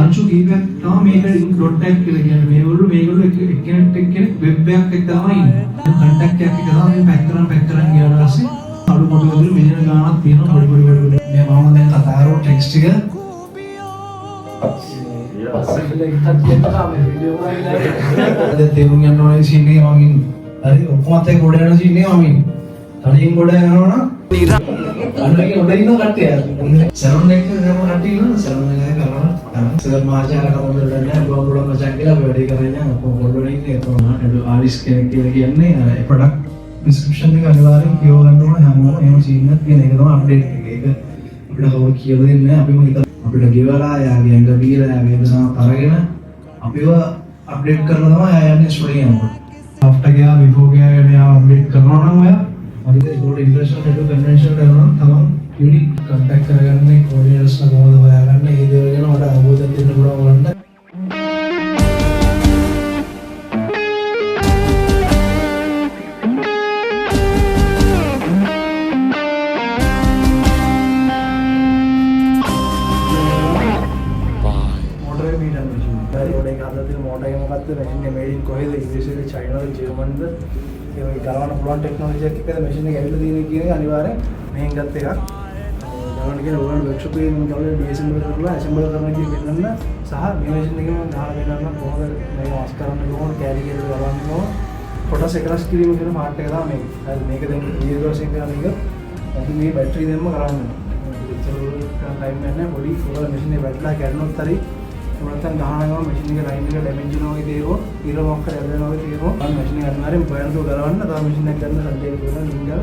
අංශු කීපයක් තමයි මේක ඉන්ක්ලොඩ්ටැක් කියලා කියන්නේ. මේගොල්ලෝ එක්කෙනෙක් වෙබ් එකක් එක්ක තමයි ඉන්නේ. කන්ටැක්ට් එකක් එක්ක තමයි පැක් කරන් ගියාට පස්සේ අලු මොඩියල් වල මිලියන ගාණක් තියෙනවා පොඩි. මේ මම දැන් කතා කරපු ටෙක්ස්ට් එක දැන් තේරුම් ගන්න ඕනේ සීන් එකේ මම ඉන්නේ. හරි ඔක්කොමත් එක්ක ගොඩ යන සීන් එකේ මම ඉන්නේ. තනියෙන් ගොඩ යනවා නම් අන්නගේ හොඳ ඉන්න කට්ටිය. සරවුන්ඩ් එක කරම කට්ටිය ඉන්නවා. සරවුන්ඩ් එක කරනවා. සර් මාචාර කවුරුද නැහැ. ගොඩ මචං කියලා අපි වැඩේ කරගෙන යනවා. පොඩ්ඩක් ඉන්නේ කොහොමද? ආරිස් කෙනෙක් කියලා කියන්නේ ප්‍රොඩක්ට් ඩිස්ක්‍රිප්ෂන් එක අනිවාර්යෙන් කියව ගන්න ඕන හැමෝම එහෙම සීන් එකක් තියෙන එක තමයි අප්ඩේට් එක. ඒක අපිට කවුරු කියලා දෙන්නේ නැහැ. අපිම හිත අපිට ගෙවලා යාගේ ඇඟ බීලා යාගේ සමත් අරගෙන අපිව අප්ඩේට් කරලා තමයි ආය යන්නේ ස්ටෝරි යනකොට. ආෆ්ටර් ගියා බිෆෝර් ගියා කියන ඒවා අප්ඩේට් කරනවා නම් ඔයා හරිද ඒකට ඉන්ටර්නැෂනල් හෙඩ් කන්වෙන්ෂන් කරනවා තමයි යුනික් කන්ටැක්ට් කරගන්නේ කෝඩිනේටර්ස්ලා කොහොමද හොයාගන්නේ ඒ දේවල් ගැන මට අවබෝධයක් දෙන්න පුළුවන් වුණා. ජර්මන්ද ඒ ගලවන්න පුළුවන් ටෙක්නොලොජි එකක් එකද මැෂින් එක ඇවිල්ලා තියෙන කියන එක අනිවාර්යෙන් මෙහෙන් ගත්ත එකක්. ගලවන්න කියන ඕගොල්ලෝ වර්ක්ෂොප් එකේ මම ගලවලා ඩිසෙම්බර් කරලා ඇසෙම්බල් කරන්න කියන පෙන්නන්න සහ මේ මැෂින් එකේ මම ගහලා පෙන්නන්න කොහොමද මේක වාස් කරන්න කොහොමද කැලි කියලා ගලවන්න ඕන කොටස් එකලස් කිරීම කියන පාර්ට් එක තමයි මේක. හරි මේක දැන් ඊයේ දවසේ කරන එක අපි මේ බැටරි දෙන්න කරන්න ඕන. ඒක ටයිම් ගන්න පොඩි ඔයාලා මැෂින් එක වැටලා කැඩුණොත් හරි නැත්නම් ගහනවා මැෂින් එක ලයින් එක ඩැමේජ් වෙනවා වගේ දේවල් ඊර මොකක් හරි ඇදලා වගේ දේවල් අන්න මැෂින් එක අනිවාර්යෙන් බයන්තු ගලවන්න තව මැෂින් එක ගන්න සන්ඩේ කියලා ලින්ගල්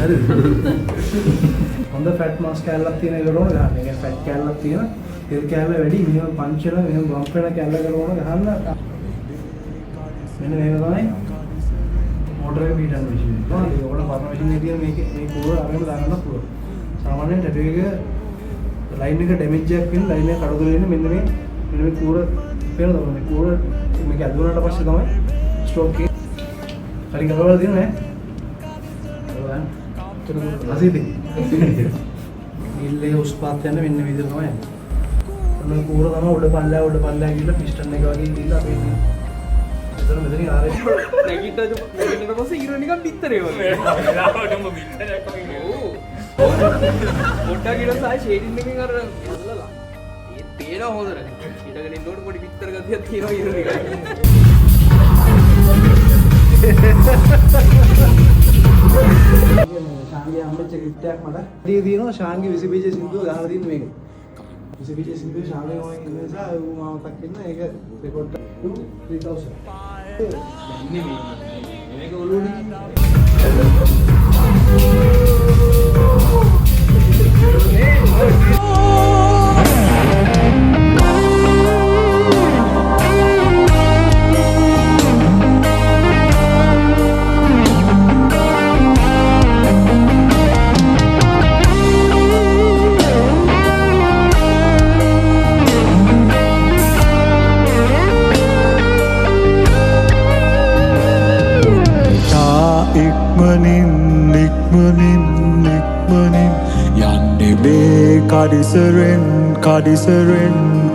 හරිද හොඳ ෆැට් මාස් කැල්ලක් තියෙන එකට ඕන ගන්න. ඒ කියන්නේ ෆැට් කැල්ලක් තියෙන තෙල් කැල්ල වැඩි මිනිමම් පන්ච් වෙන වෙනම බම්ප් වෙන කැල්ල කරවන ගහන්න මෙන්න මේක තමයි මෝටර් එක පීඩන මැෂින් එක. ඒක ඕන පරණ මැෂින් එකේ තියෙන මේ කෝර අරගෙන දාන්න පුළුවන්. සාමාන්‍යයෙන් ටැප් එකේ लाइन का डैमेज लाइन कड़गल मे कूर पे कूर मैं अद्भुत पक्षे तमें स्टोव की खड़ी कलवा दिन इले उस पाते हैं इन्न विधि तमें कूर तमें उड़ पल्ला की पिस्टन मोटा गिरा सा शेडिंग में कर अल्ला ये तेरा हो रहा है इधर के नोट बड़ी पिक्चर कर दिया तीनों हीरो निकाल शांगी हमें चेक टैग मारा दी दिनो शांगी विसिबीजे सिंधु गाना दिन में विसिबीजे सिंधु शांगी वो इनमें सा वो माँ तक कितना एक रिकॉर्ड 2000 नहीं मैं को Lodi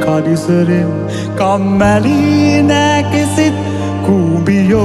Kadiseren Kammali näkisit kuubio